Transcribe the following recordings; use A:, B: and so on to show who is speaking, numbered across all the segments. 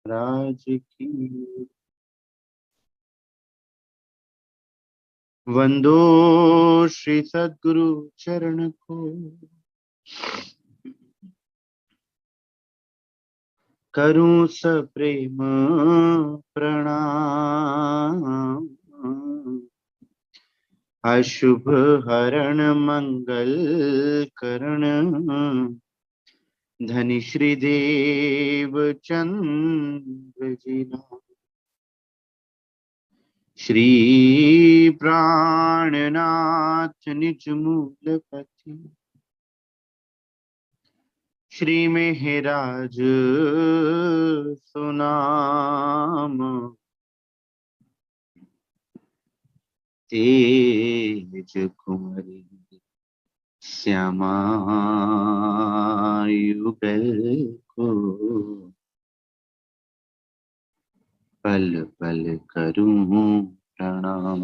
A: महाराज की। वंदो श्री सद्गुरु चरण को, करूं सप्रेम प्रणाम। अशुभ हरण मंगल करण, धनि श्री देव चंद्र जी नाम। श्री प्राणनाथ निज मूल पति, श्री मेहराज सुनाम। तेज कुंवरी श्यामा युगल को, पल पल करूं प्रणाम।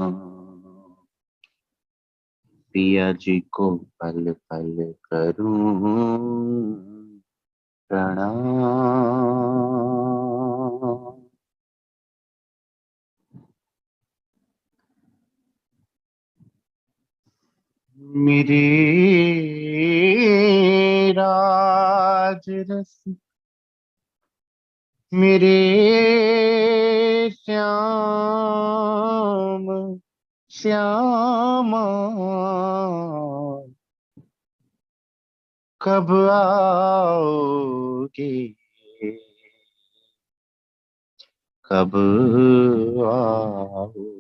A: पिया जी को पल पल करूं प्रणाम। मेरे राज रस, मेरे श्याम श्यामा, कब आओगे, कब आओगे।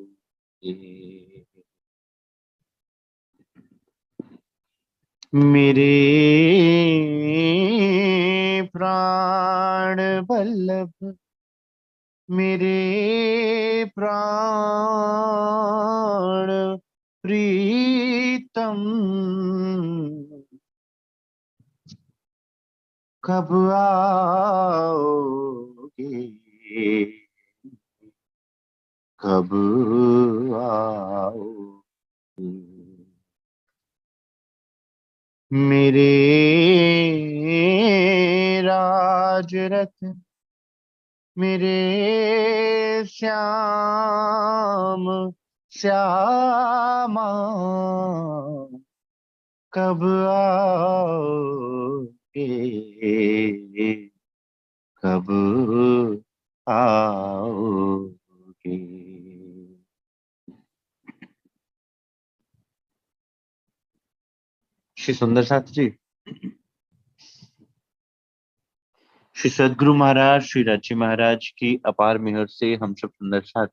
A: मेरे प्राण वल्लभ, मेरे प्राण प्रीतम, कब आओगे, कब आओगे। मेरे राजरथ, मेरे श्याम श्यामा, कब आओगे, कब आओगे। श्री सुंदर साथ जी, श्री सद्गुरु महाराज, श्री राची महाराज की अपार मेहर से हम सब सुंदर साथ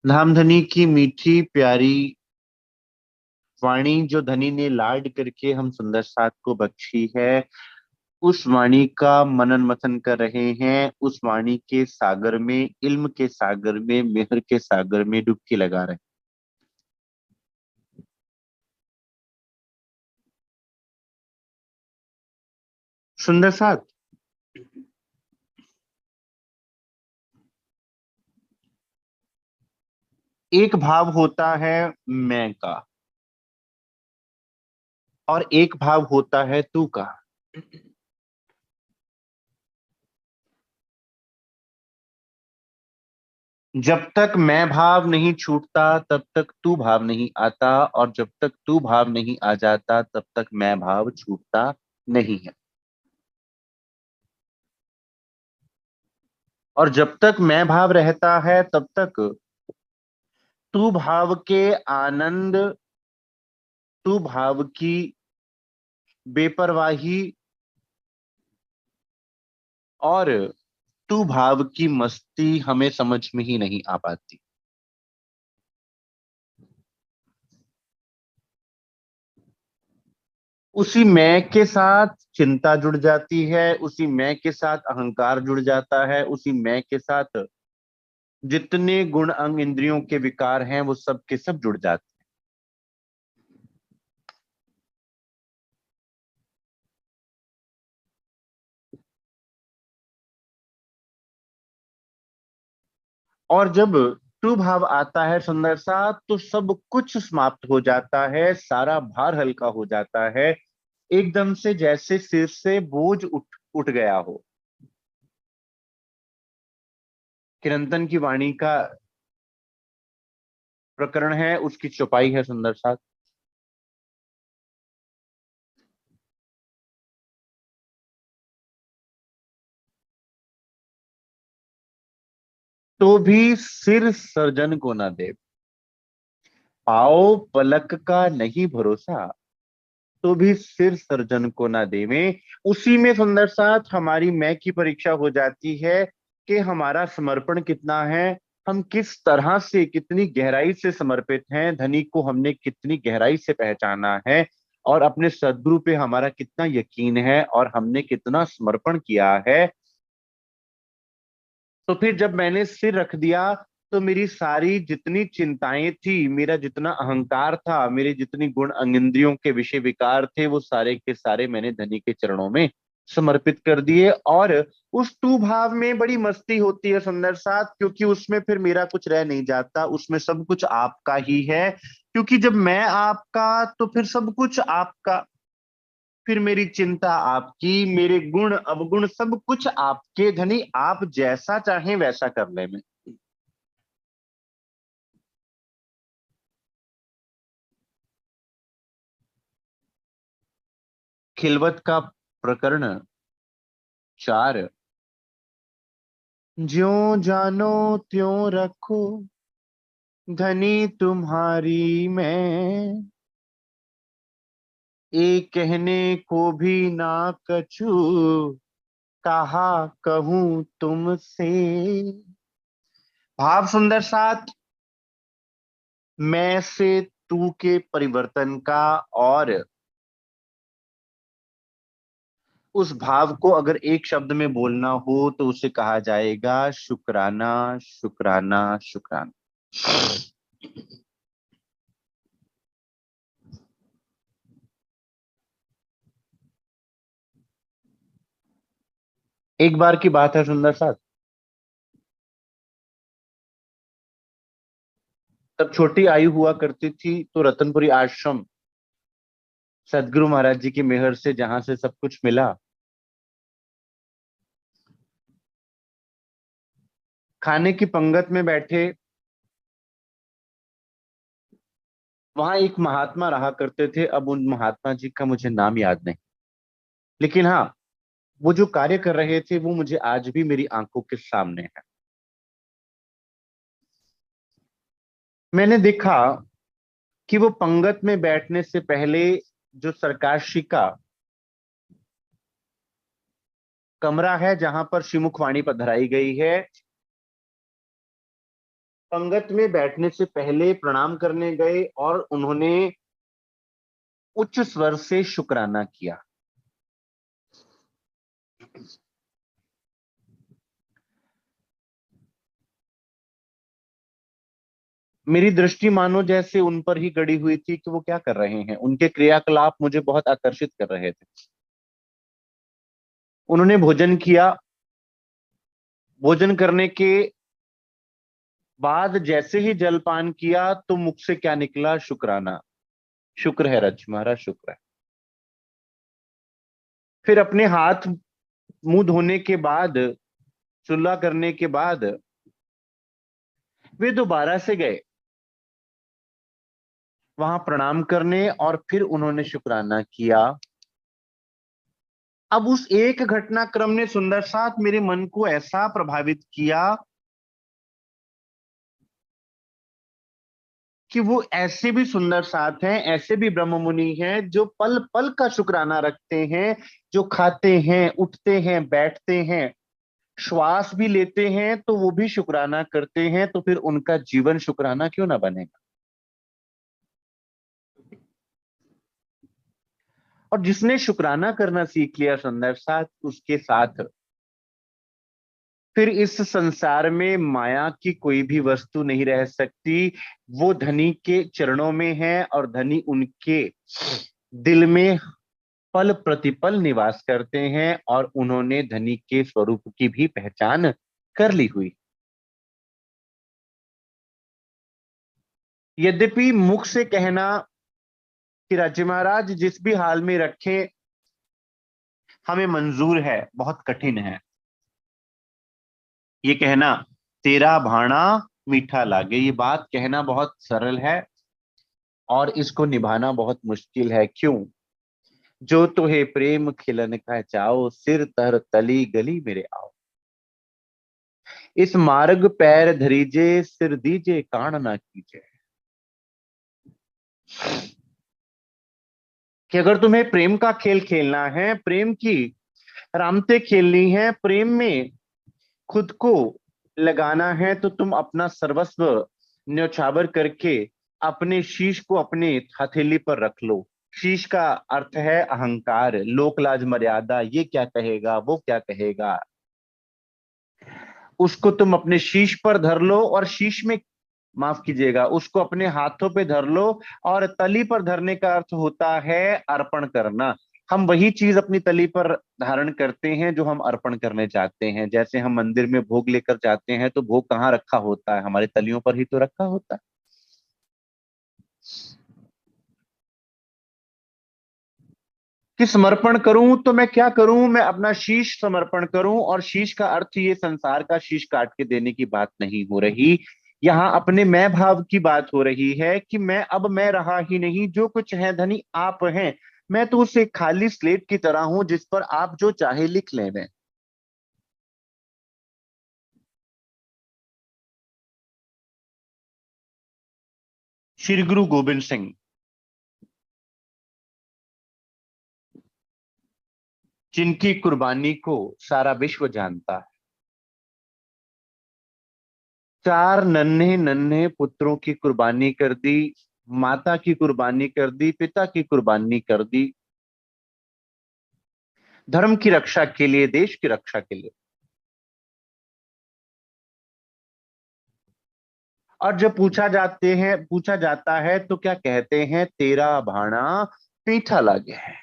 A: धामधनी की मीठी प्यारी वाणी जो धनी ने लाड करके हम सुंदर साथ को बख्शी है, उस वाणी का मनन मथन कर रहे हैं। उस वाणी के सागर में, इल्म के सागर में, मेहर के सागर में डुबकी लगा रहे हैं। सुंदर साथ, एक भाव होता है मैं का, और एक भाव होता है तू का। जब तक मैं भाव नहीं छूटता तब तक तू भाव नहीं आता, और जब तक तू भाव नहीं आ जाता तब तक मैं भाव छूटता नहीं है। और जब तक मैं भाव रहता है तब तक तू भाव के आनंद, तू भाव की बेपरवाही और तू भाव की मस्ती हमें समझ में ही नहीं आ पाती। उसी मैं के साथ चिंता जुड़ जाती है, उसी मैं के साथ अहंकार जुड़ जाता है, उसी मैं के साथ जितने गुण अंग इंद्रियों के विकार हैं वो सब के सब जुड़ जाते हैं। और जब टू भाव आता है सुंदर सा, तो सब कुछ समाप्त हो जाता है, सारा भार हल्का हो जाता है, एकदम से जैसे सिर से बोझ उठ उठ गया हो। किरंतन की वाणी का प्रकरण है, उसकी चौपाई है सुंदर साथ। तो भी सिर सर्जन को ना दे, पाओ पलक का नहीं भरोसा, तो भी सिर सर्जन को ना देवे। उसी में सुंदर साथ हमारी मैं की परीक्षा हो जाती है कि हमारा समर्पण कितना है, हम किस तरह से कितनी गहराई से समर्पित हैं, धनी को हमने कितनी गहराई से पहचाना है, और अपने सदगुरु पे हमारा कितना यकीन है और हमने कितना समर्पण किया है। तो फिर जब मैंने सिर रख दिया, तो मेरी सारी जितनी चिंताएं थी, मेरा जितना अहंकार था, मेरे जितनी गुण अंगिंद्रियों के विषय विकार थे, वो सारे के सारे मैंने धनी के चरणों में समर्पित कर दिए। और उस तू भाव में बड़ी मस्ती होती है सुंदर साथ, क्योंकि उसमें फिर मेरा कुछ रह नहीं जाता, उसमें सब कुछ आपका ही है। क्योंकि जब मैं आपका, तो फिर सब कुछ आपका, फिर मेरी चिंता आपकी, मेरे गुण अवगुण सब कुछ आपके। धनी आप जैसा चाहें वैसा कर ले मैं। खिलवत का प्रकरण 4। ज्यों जानो त्यों रखो, धनी तुम्हारी मैं, एक कहने को भी ना कछु, कहा कहूं तुमसे। भाव सुंदर साथ, मैं से तू के परिवर्तन का, और उस भाव को अगर एक शब्द में बोलना हो तो उसे कहा जाएगा शुक्राना, शुक्राना, शुक्राना। एक बार की बात है सुंदर साथ, तब छोटी आयु हुआ करती थी, तो रतनपुरी आश्रम सदगुरु महाराज जी की मेहर से जहां से सब कुछ मिला, खाने की पंगत में बैठे, वहां एक महात्मा रहा करते थे। अब उन महात्मा जी का मुझे नाम याद नहीं, लेकिन हाँ, वो जो कार्य कर रहे थे वो मुझे आज भी मेरी आंखों के सामने है। मैंने देखा कि वो पंगत में बैठने से पहले जो सरकाशी का कमरा है जहां पर श्रीमुख वाणी पधराई गई है, पंगत में बैठने से पहले प्रणाम करने गए और उन्होंने उच्च स्वर से शुक्राना किया। मेरी दृष्टि मानो जैसे उन पर ही गड़ी हुई थी कि वो क्या कर रहे हैं, उनके क्रियाकलाप मुझे बहुत आकर्षित कर रहे थे। उन्होंने भोजन किया, भोजन करने के बाद जैसे ही जलपान किया तो मुख से क्या निकला, शुक्राना। शुक्र है रच महाराज, शुक्र है। फिर अपने हाथ मुंह धोने के बाद, चुल्ला करने के बाद, वे दोबारा से गए वहां प्रणाम करने, और फिर उन्होंने शुक्राना किया। अब उस एक घटनाक्रम ने सुंदर साथ मेरे मन को ऐसा प्रभावित किया कि वो ऐसे भी सुंदर साथ हैं, ऐसे भी ब्रह्म मुनि हैं जो पल पल का शुक्राना रखते हैं, जो खाते हैं, उठते हैं, बैठते हैं, श्वास भी लेते हैं तो वो भी शुक्राना करते हैं। तो फिर उनका जीवन शुक्राना क्यों ना बनेगा। और जिसने शुक्राना करना सीख लिया सुंदर साथ, उसके साथ फिर इस संसार में माया की कोई भी वस्तु नहीं रह सकती। वो धनी के चरणों में है और धनी उनके दिल में पल प्रतिपल निवास करते हैं, और उन्होंने धनी के स्वरूप की भी पहचान कर ली हुई। यद्यपि मुख से कहना कि राज्य महाराज जिस भी हाल में रखे हमें मंजूर है, बहुत कठिन है ये कहना तेरा भाणा मीठा लागे। ये बात कहना बहुत सरल है और इसको निभाना बहुत मुश्किल है। क्यों? जो तुहे प्रेम खिलन का चाओ, सिर तर तली गली मेरे आओ। इस मार्ग पैर धरीजे, सिर दीजे कान ना कीजे। कि अगर तुम्हें प्रेम का खेल खेलना है, प्रेम की रामते खेलनी है, प्रेम में खुद को लगाना है, तो तुम अपना सर्वस्व न्यौछावर करके अपने शीश को अपने हथेली पर रख लो। शीश का अर्थ है अहंकार, लोक लाज मर्यादा, ये क्या कहेगा, वो क्या कहेगा। उसको तुम अपने शीश पर धर लो और शीश में, माफ कीजिएगा, उसको अपने हाथों पे धर लो। और तली पर धरने का अर्थ होता है अर्पण करना। हम वही चीज अपनी तली पर धारण करते हैं जो हम अर्पण करने जाते हैं। जैसे हम मंदिर में भोग लेकर जाते हैं तो भोग कहाँ रखा होता है? हमारी तलियों पर ही तो रखा होता है। कि समर्पण करूं तो मैं क्या करूं? मैं अपना शीश समर्पण करूं। और शीश का अर्थ ये संसार का शीश काट के देने की बात नहीं हो रही। यहाँ अपने मैं भाव की बात हो रही है कि मैं अब मैं रहा ही नहीं, जो कुछ है धनी आप हैं। मैं तो उस एक खाली स्लेट की तरह हूं जिस पर आप जो चाहे लिख लें। मैं श्री गुरु गोविंद सिंह, जिनकी कुर्बानी को सारा विश्व जानता है। चार नन्हे नन्हे पुत्रों की कुर्बानी कर दी, माता की कुर्बानी कर दी, पिता की कुर्बानी कर दी, धर्म की रक्षा के लिए, देश की रक्षा के लिए। और जब पूछा जाता है तो क्या कहते हैं? तेरा भाणा मीठा लागे है।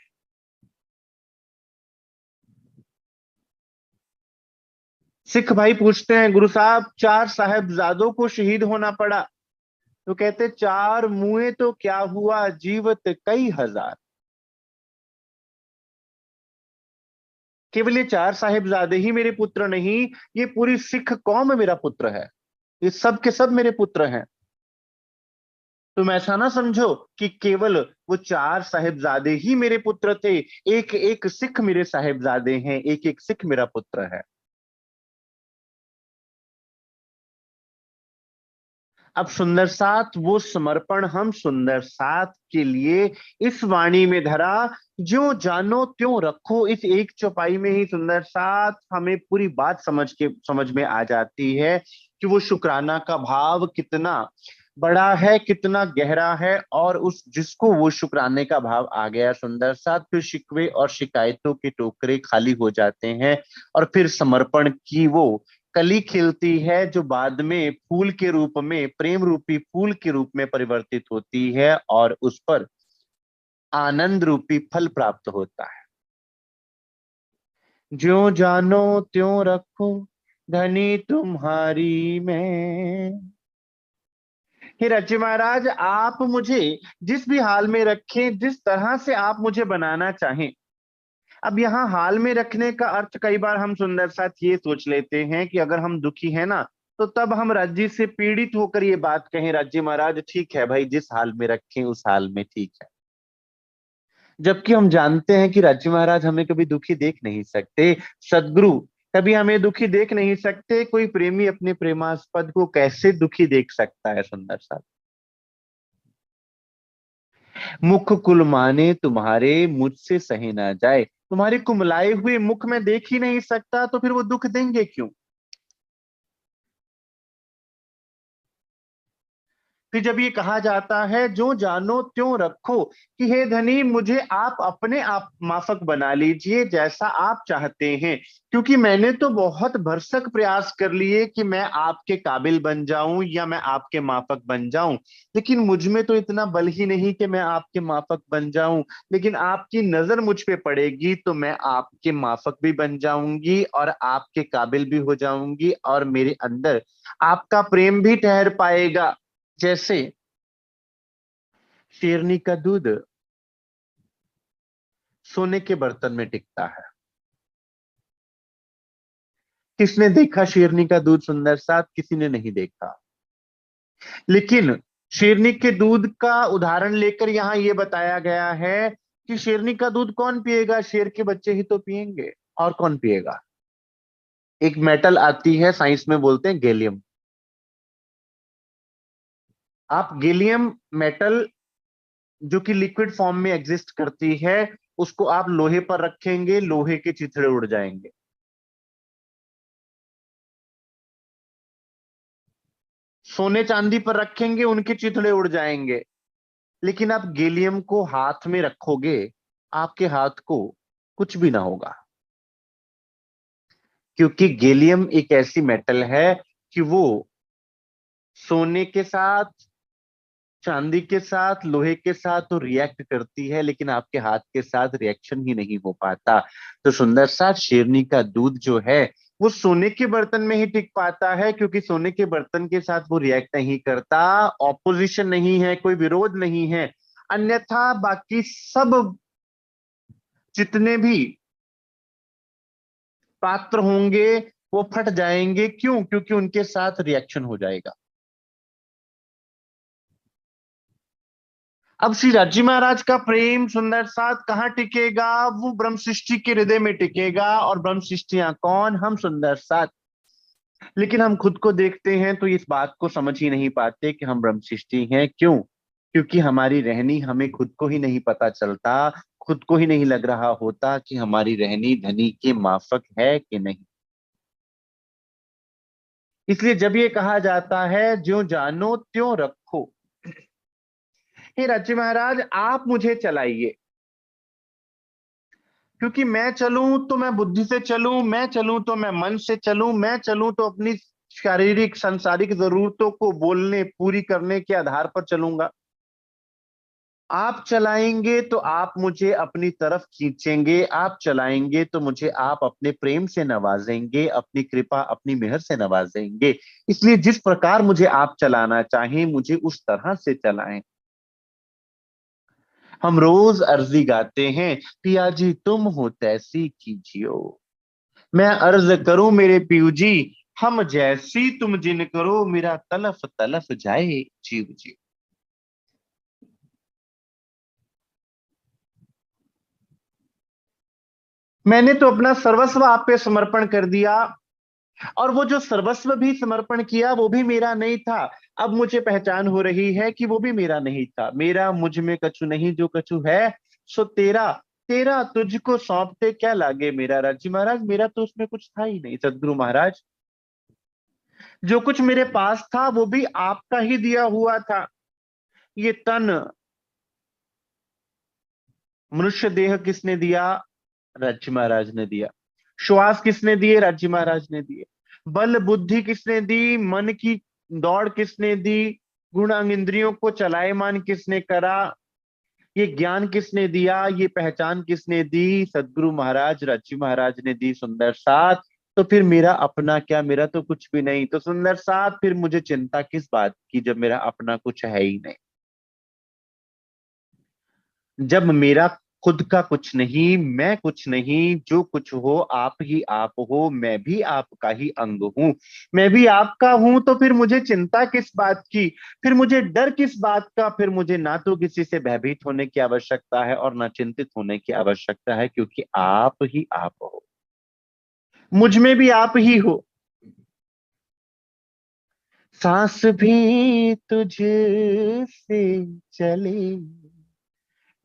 A: सिख भाई पूछते हैं, गुरु साहब चार साहेबजादों को शहीद होना पड़ा, तो कहते चार मुए तो क्या हुआ, जीवत कई हजार। केवल ये चार साहिबजादे ही मेरे पुत्र नहीं, ये पूरी सिख कौम मेरा पुत्र है। ये सब के सब मेरे पुत्र हैं। तुम ऐसा ना समझो कि केवल वो चार साहिबजादे ही मेरे पुत्र थे। एक एक सिख मेरे साहिबजादे हैं, एक एक सिख मेरा पुत्र है। अब सुंदर साथ वो समर्पण हम सुंदर साथ के लिए इस वाणी में धरा। ज्यों जानो त्यों रखो, इस एक चौपाई में ही सुंदर साथ हमें पूरी बात समझ में आ जाती है कि वो शुक्राना का भाव कितना बड़ा है, कितना गहरा है। और उस जिसको वो शुक्राने का भाव आ गया सुंदर साथ, फिर शिकवे और शिकायतों के टोकरे खाली हो जाते हैं। और फिर समर्पण की वो कली खिलती है जो बाद में फूल के रूप में, प्रेम रूपी फूल के रूप में परिवर्तित होती है और उस पर आनंद रूपी फल प्राप्त होता है। ज्यों जानो त्यों रखो, धनी तुम्हारी मैं। हे राज्य महाराज, आप मुझे जिस भी हाल में रखें, जिस तरह से आप मुझे बनाना चाहें। अब यहाँ हाल में रखने का अर्थ कई बार हम सुंदर साथ ये सोच लेते हैं कि अगर हम दुखी है ना, तो तब हम राज्य से पीड़ित होकर ये बात कहें, राज्य महाराज ठीक है भाई, जिस हाल में रखें उस हाल में ठीक है। जबकि हम जानते हैं कि राज्य महाराज हमें कभी दुखी देख नहीं सकते। सदगुरु कभी हमें दुखी देख नहीं सकते। कोई प्रेमी अपने प्रेमास्पद को कैसे दुखी देख सकता है सुंदर साथ? मुख कुल माने तुम्हारे, मुझसे सहे ना जाए। तुम्हारे कुमलाए हुए मुख में देख ही नहीं सकता, तो फिर वो दुख देंगे क्यों? फिर जब ये कहा जाता है जो जानो त्यों रखो, कि हे धनी मुझे आप अपने आप माफक बना लीजिए जैसा आप चाहते हैं। क्योंकि मैंने तो बहुत भरसक प्रयास कर लिए कि मैं आपके काबिल बन जाऊं या मैं आपके माफक बन जाऊं, लेकिन मुझ में तो इतना बल ही नहीं कि मैं आपके माफक बन जाऊं। लेकिन आपकी नजर मुझ पे पड़ेगी तो मैं आपके माफक भी बन जाऊंगी और आपके काबिल भी हो जाऊंगी, और मेरे अंदर आपका प्रेम भी ठहर पाएगा। जैसे शेरनी का दूध सोने के बर्तन में टिकता है, किसने देखा शेरनी का दूध सुंदर साथ? किसी ने नहीं देखा। लेकिन शेरनी के दूध का उदाहरण लेकर यहां ये बताया गया है कि शेरनी का दूध कौन पिएगा? शेर के बच्चे ही तो पिएंगे, और कौन पिएगा? एक मेटल आती है, साइंस में बोलते हैं गैलियम। आप गैलियम मेटल, जो कि लिक्विड फॉर्म में एग्जिस्ट करती है, उसको आप लोहे पर रखेंगे, लोहे के चिथड़े उड़ जाएंगे। सोने चांदी पर रखेंगे, उनके चिथड़े उड़ जाएंगे। लेकिन आप गैलियम को हाथ में रखोगे, आपके हाथ को कुछ भी ना होगा। क्योंकि गैलियम एक ऐसी मेटल है कि वो सोने के साथ, चांदी के साथ, लोहे के साथ तो रिएक्ट करती है, लेकिन आपके हाथ के साथ रिएक्शन ही नहीं हो पाता। तो सुंदर साथ शेरनी का दूध जो है वो सोने के बर्तन में ही टिक पाता है, क्योंकि सोने के बर्तन के साथ वो रिएक्ट नहीं करता, ऑपोजिशन नहीं है, कोई विरोध नहीं है। अन्यथा बाकी सब जितने भी पात्र होंगे वो फट जाएंगे। क्यों? क्योंकि उनके साथ रिएक्शन हो जाएगा। अब श्री राजी महाराज का प्रेम सुंदर साथ कहाँ टिकेगा? वो ब्रह्म सृष्टि के हृदय में टिकेगा। और ब्रह्म सृष्टियां कौन? हम सुंदर साथ। लेकिन हम खुद को देखते हैं तो इस बात को समझ ही नहीं पाते कि हम ब्रह्म सृष्टि हैं। क्यों? क्योंकि हमारी रहनी हमें खुद को ही नहीं पता चलता। खुद को ही नहीं लग रहा होता कि हमारी रहनी धनी के माफक है कि नहीं। इसलिए जब ये कहा जाता है ज्यों जानो त्यों रखो, हे राजी महाराज आप मुझे चलाइए। क्योंकि मैं चलूं तो मैं बुद्धि से चलूं, मैं चलूं तो मैं मन से चलूं, मैं चलूं तो अपनी शारीरिक सांसारिक जरूरतों को बोलने पूरी करने के आधार पर चलूंगा। आप चलाएंगे तो आप मुझे अपनी तरफ खींचेंगे, आप चलाएंगे तो मुझे आप अपने प्रेम से नवाजेंगे, अपनी कृपा अपनी मेहर से नवाजेंगे। इसलिए जिस प्रकार मुझे आप चलाना चाहें, मुझे उस तरह से चलाएं। हम रोज अर्जी गाते हैं, पिया जी तुम हो तैसी कीजियो। मैं अर्ज करूं मेरे पीयू जी, हम जैसी तुम जिन करो, मेरा तलफ तलफ जाए जीव जी। मैंने तो अपना सर्वस्व आप पे समर्पण कर दिया, और वो जो सर्वस्व भी समर्पण किया वो भी मेरा नहीं था। अब मुझे पहचान हो रही है कि वो भी मेरा नहीं था। मेरा मुझ में कछु नहीं, जो कछु है सो तेरा। तेरा तुझको सौंपते क्या लागे मेरा। राजी महाराज मेरा तो उसमें कुछ था ही नहीं सदगुरु महाराज। जो कुछ मेरे पास था वो भी आपका ही दिया हुआ था। ये तन, मनुष्य देह किसने दिया? राज्य महाराज ने दिया। श्वास किसने दिए? राज्य महाराज ने दिए। बल बुद्धि किसने दी? मन की दौड़ किसने दी? गुण अंग इंद्रियों को चलायमान किसने करा? ये ज्ञान किसने दिया? ये पहचान किसने दी? सदगुरु महाराज राज्य महाराज ने दी सुंदर साथ। तो फिर मेरा अपना क्या? मेरा तो कुछ भी नहीं। तो सुंदर साथ फिर मुझे चिंता किस बात की, जब मेरा अपना कुछ है ही नहीं। जब मेरा खुद का कुछ नहीं, मैं कुछ नहीं, जो कुछ हो आप ही आप हो, मैं भी आपका ही अंग हूं। मैं भी आपका हूं, तो फिर मुझे चिंता किस बात की? फिर मुझे डर किस बात का? फिर मुझे ना तो किसी से भयभीत होने की आवश्यकता है और ना चिंतित होने की आवश्यकता है, क्योंकि आप ही आप हो, मुझ में भी आप ही हो। सांस भी तुझसे चले,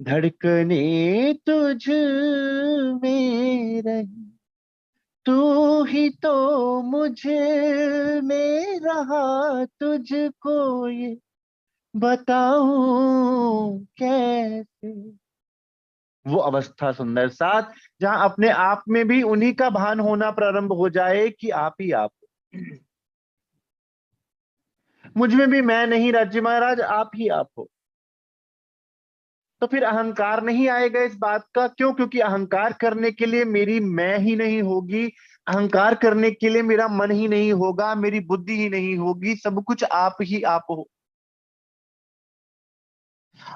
A: धड़कने तुझ में रही, तू ही तो मुझे में रहा, तुझको ये बताऊं कैसे। वो अवस्था सुंदर साथ, जहां अपने आप में भी उन्हीं का भान होना प्रारंभ हो जाए कि आप ही आप हो। मुझ में भी मैं नहीं राज्य महाराज, आप ही आप हो। तो फिर अहंकार नहीं आएगा इस बात का। क्यों? क्योंकि अहंकार करने के लिए मेरी मैं ही नहीं होगी, अहंकार करने के लिए मेरा मन ही नहीं होगा, मेरी बुद्धि ही नहीं होगी, सब कुछ आप ही आप हो।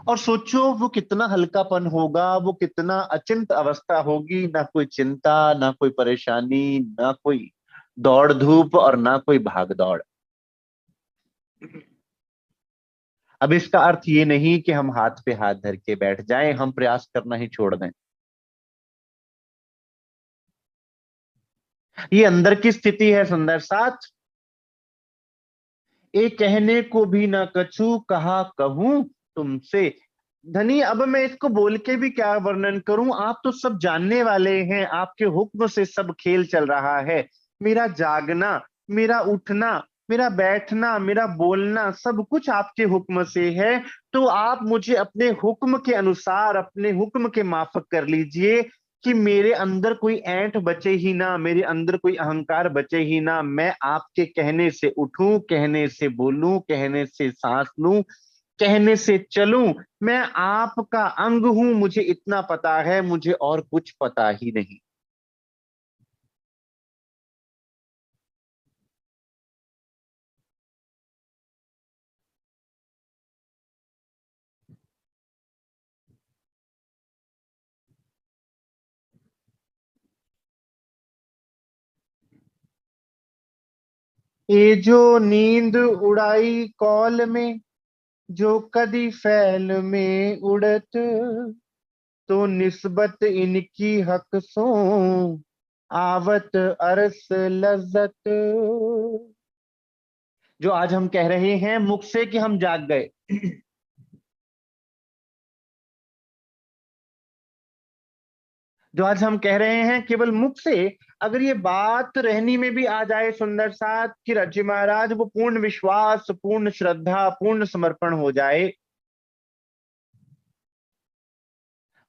A: और सोचो वो कितना हल्कापन होगा, वो कितना अचिंत अवस्था होगी। ना कोई चिंता, ना कोई परेशानी, ना कोई दौड़ धूप और ना कोई भाग दौड़। अब इसका अर्थ ये नहीं कि हम हाथ पे हाथ धर के बैठ जाएं, हम प्रयास करना ही छोड़ दें। ये अंदर की स्थिति है सुंदर साथ। ए कहने को भी ना कछू कहा कहूं तुमसे। धनी, अब मैं इसको बोल के भी क्या वर्णन करूं, आप तो सब जानने वाले हैं, आपके हुक्म से सब खेल चल रहा है। मेरा जागना, मेरा उठना, मेरा बैठना, मेरा बोलना, सब कुछ आपके हुक्म से है। तो आप मुझे अपने हुक्म के अनुसार, अपने हुक्म के माफक कर लीजिए कि मेरे अंदर कोई ऐंठ बचे ही ना, मेरे अंदर कोई अहंकार बचे ही ना। मैं आपके कहने से उठूं, कहने से बोलूं, कहने से सांस लूं, कहने से चलूं। मैं आपका अंग हूं, मुझे इतना पता है, मुझे और कुछ पता ही नहीं। ये जो नींद उड़ाई कौल में, जो कदी फैल में उड़त, तो निस्बत इनकी हक सो आवत अरस लज्जत। जो आज हम कह रहे हैं मुख से कि हम जाग गए, जो आज हम कह रहे हैं केवल मुख से, अगर ये बात रहनी में भी आ जाए सुंदर साथ कि रज्जी महाराज, वो पूर्ण विश्वास, पूर्ण श्रद्धा, पूर्ण समर्पण हो जाए,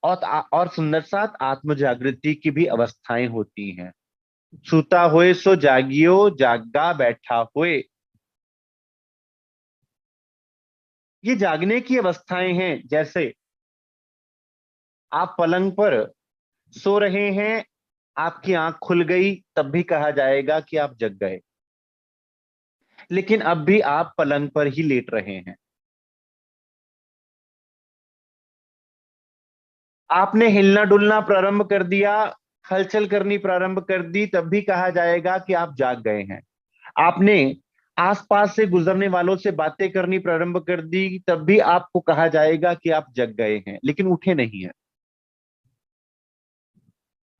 A: और सुंदर साथ आत्म जागृति की भी अवस्थाएं होती हैं। सूता होए सो जागियो, जागा बैठा होए। ये जागने की अवस्थाएं हैं। जैसे आप पलंग पर सो रहे हैं, आपकी आंख खुल गई, तब भी कहा जाएगा कि आप जग गए, लेकिन अब भी आप पलंग पर ही लेट रहे हैं। आपने हिलना डुलना प्रारंभ कर दिया, हलचल करनी प्रारंभ कर दी, तब भी कहा जाएगा कि आप जाग गए हैं। आपने आसपास से गुजरने वालों से बातें करनी प्रारंभ कर दी, तब भी आपको कहा जाएगा कि आप जग गए हैं, लेकिन उठे नहीं हैं।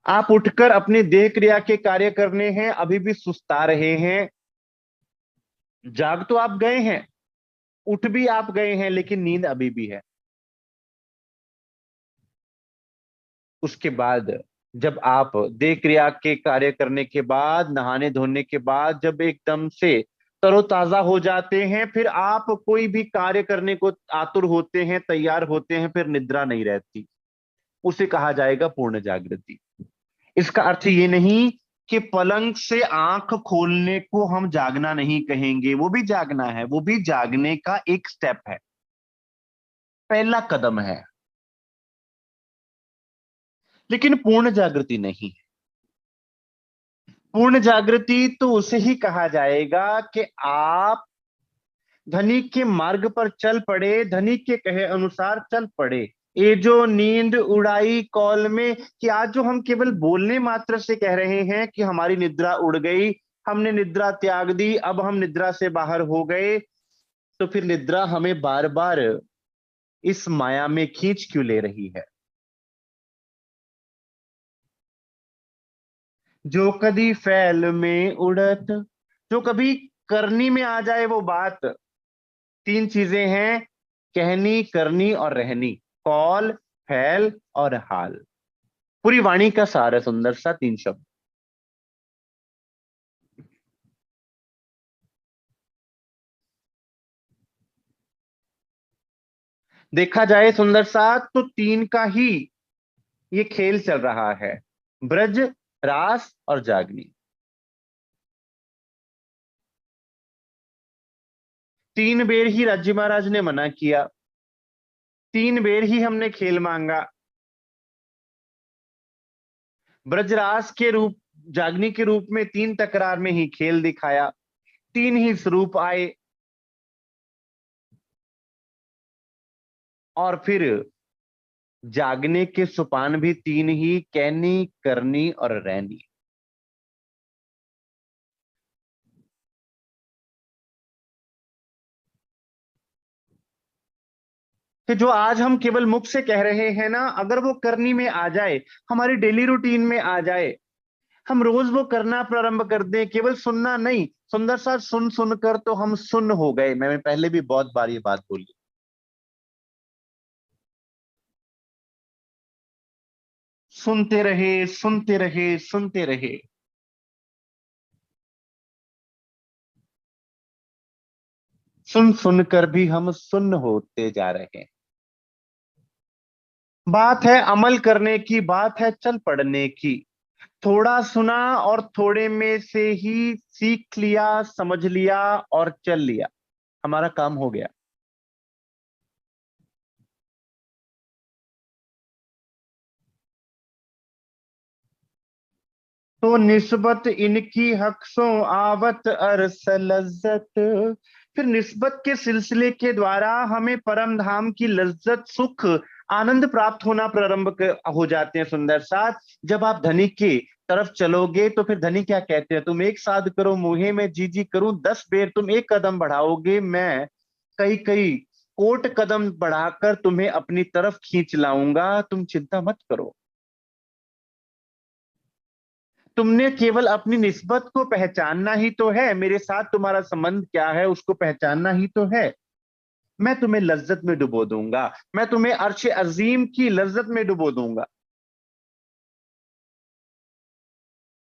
A: आप उठकर अपने देह क्रिया के कार्य करने हैं, अभी भी सुस्ता रहे हैं। जाग तो आप गए हैं, उठ भी आप गए हैं, लेकिन नींद अभी भी है। उसके बाद जब आप देह क्रिया के कार्य करने के बाद, नहाने धोने के बाद, जब एकदम से तरोताजा हो जाते हैं, फिर आप कोई भी कार्य करने को आतुर होते हैं, तैयार होते हैं, फिर निद्रा नहीं रहती, उसे कहा जाएगा पूर्ण जागृति। इसका अर्थ ये नहीं कि पलंग से आंख खोलने को हम जागना नहीं कहेंगे, वो भी जागना है, वो भी जागने का एक स्टेप है, पहला कदम है, लेकिन पूर्ण जागृति नहीं। पूर्ण जागृति तो उसे ही कहा जाएगा कि आप धनी के मार्ग पर चल पड़े, धनी के कहे अनुसार चल पड़े। ये जो नींद उड़ाई कौल में, कि आज जो हम केवल बोलने मात्र से कह रहे हैं कि हमारी निद्रा उड़ गई, हमने निद्रा त्याग दी, अब हम निद्रा से बाहर हो गए, तो फिर निद्रा हमें बार बार इस माया में खींच क्यों ले रही है। जो कदी फैल में उड़त, जो कभी करनी में आ जाए वो बात। तीन चीजें हैं, कहनी, करनी और रहनी। कौल, फैल और हाल। पूरी वाणी का सार है सुंदर सा, तीन शब्द। देखा जाए सुंदर सा तो तीन का ही ये खेल चल रहा है, ब्रज, रास और जागनी। तीन बेर ही राज्य महाराज ने मना किया, तीन बेर ही हमने खेल मांगा। ब्रजरास के रूप, जागनी के रूप में तीन तकरार में ही खेल दिखाया, तीन ही स्वरूप आए, और फिर जागने के सोपान भी तीन ही, कहनी, करनी और रहनी। कि जो आज हम केवल मुख से कह रहे हैं ना, अगर वो करनी में आ जाए, हमारी डेली रूटीन में आ जाए, हम रोज वो करना प्रारंभ कर दें, केवल सुनना नहीं, सुंदर सा सुन सुनकर तो हम सुन हो गए। मैंने पहले भी बहुत बार ये बात बोली। सुनते रहे, सुनते रहे, सुनते रहे। सुन सुनकर भी हम सुन्न होते जा रहे हैं। बात है अमल करने की, बात है चल पड़ने की। थोड़ा सुना और थोड़े में से ही सीख लिया, समझ लिया और चल लिया, हमारा काम हो गया। तो निस्बत इनकी हक्सों आवत अरस लज्जत। फिर निस्बत के सिलसिले के द्वारा हमें परम धाम की लज्जत, सुख, आनंद प्राप्त होना हो जाते हैं। सुंदर साथ, जब आप धनी की तरफ चलोगे तो फिर धनी क्या कहते हैं, तुम एक साथ करो मुहे में जी जी करूं 10 बेर, तुम एक कदम बढ़ाओगे, मैं कई कई कोट कदम बढ़ाकर तुम्हें अपनी तरफ खींच लाऊंगा, तुम चिंता मत करो। तुमने केवल अपनी निस्बत को पहचानना ही तो है, मेरे साथ तुम्हारा संबंध क्या है उसको पहचानना ही तो है। मैं तुम्हें लज्जत में डुबो दूंगा, मैं तुम्हें अर्श अजीम की लज्जत में डुबो दूंगा।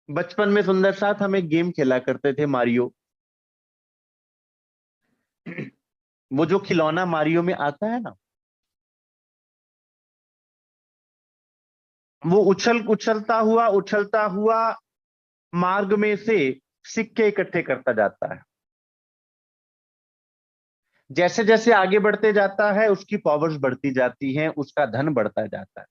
A: बचपन में सुंदर साथ हम एक गेम खेला करते थे, मारियो। वो जो खिलौना मारियो में आता है ना, वो उछलता हुआ मार्ग में से सिक्के इकट्ठे करता जाता है। जैसे जैसे आगे बढ़ते जाता है उसकी पावर्स बढ़ती जाती हैं, उसका धन बढ़ता जाता है।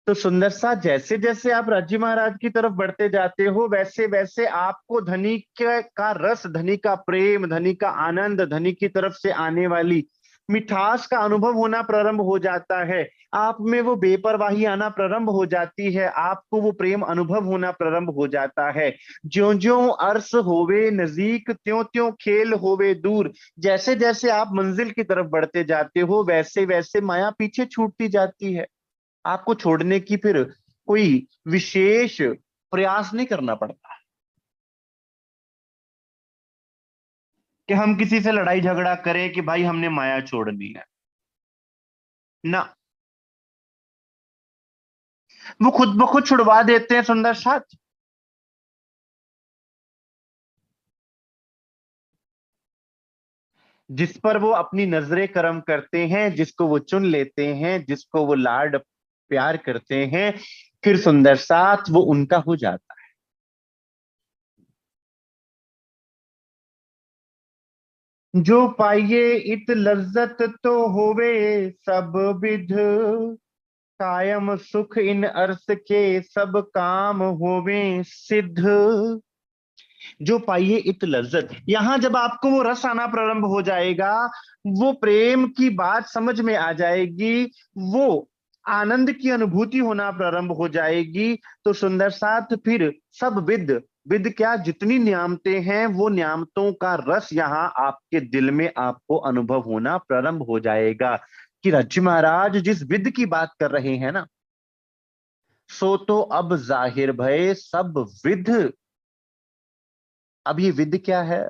A: तो सुंदर सा, जैसे जैसे आप राज्य महाराज की तरफ बढ़ते जाते हो, वैसे वैसे आपको धनी का रस, धनी का प्रेम, धनी का आनंद, धनी की तरफ से आने वाली मिठास का अनुभव होना प्रारंभ हो जाता है। आप में वो बेपरवाही आना प्रारंभ हो जाती है, आपको वो प्रेम अनुभव होना प्रारंभ हो जाता है। ज्यो ज्यो अर्स होवे नजीक, त्यों त्यों खेल होवे दूर। जैसे जैसे आप मंजिल की तरफ बढ़ते जाते हो, वैसे वैसे माया पीछे छूटती जाती है। आपको छोड़ने की फिर कोई विशेष प्रयास नहीं करना पड़ता कि हम किसी से लड़ाई झगड़ा करें कि भाई हमने माया छोड़नी है। ना, वो खुद ब खुद छुड़वा देते हैं सुंदर साथ। जिस पर वो अपनी नजरें करम करते हैं, जिसको वो चुन लेते हैं, जिसको वो लाड प्यार करते हैं, फिर सुंदर साथ वो उनका हो जाता है। जो पाइये इत लज्जत तो होवे सब विध, कायम सुख इन अर्थ के सब काम होवे सिद्ध। जो पाइए इत लज्जत, यहां जब आपको वो रस आना प्रारंभ हो जाएगा, वो प्रेम की बात समझ में आ जाएगी, वो आनंद की अनुभूति होना प्रारंभ हो जाएगी, तो सुंदर साथ फिर सब विद, विद क्या, जितनी नियामतें हैं वो नियामतों का रस यहां आपके दिल में आपको अनुभव होना प्रारंभ हो जाएगा। कि रज्जु महाराज जिस विद की बात कर रहे हैं ना, सो तो अब जाहिर भय सब विध। अब ये विद क्या है?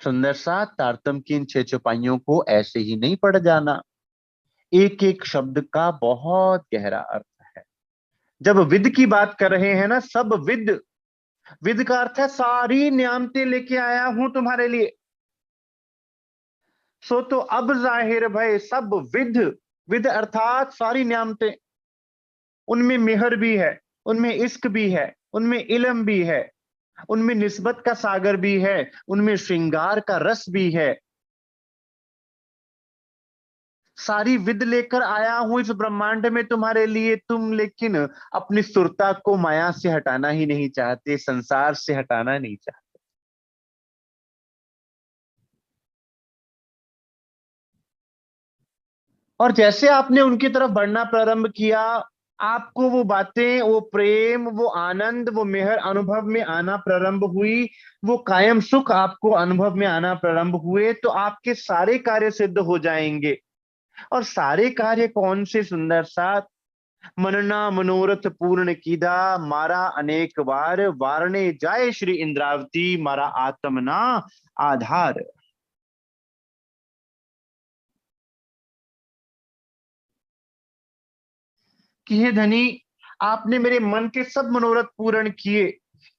A: सुंदर सा, तारतम की इन छह चौपाइयों को ऐसे ही नहीं पढ़ जाना, एक एक शब्द का बहुत गहरा अर्थ है। जब विद की बात कर रहे हैं ना, सब विद, विद का अर्थ है सारी नियामतें लेके आया हूं तुम्हारे लिए। सो तो अब जाहिर भय सब विद, विद अर्थात सारी नियामतें। उनमें मेहर भी है, उनमें इश्क भी है, उनमें इल्म भी है, उनमें निस्बत का सागर भी है, उनमें श्रृंगार का रस भी है। सारी विद लेकर आया हूं इस ब्रह्मांड में तुम्हारे लिए, तुम लेकिन अपनी सुरता को माया से हटाना ही नहीं चाहते, संसार से हटाना नहीं चाहते। और जैसे आपने उनकी तरफ बढ़ना प्रारंभ किया, आपको वो बातें, वो प्रेम, वो आनंद, वो मेहर अनुभव में आना प्रारंभ हुई, वो कायम सुख आपको अनुभव में आना प्रारंभ हुए, तो आपके सारे कार्य सिद्ध हो जाएंगे। और सारे कार्य कौन से? सुंदर साथ, मनना मनोरथ पूर्ण कीदा, मारा अनेक बार वारणे जाए श्री इंद्रावती, मारा आत्मना आधार। कि हे धनी, आपने मेरे मन के सब मनोरथ पूर्ण किए।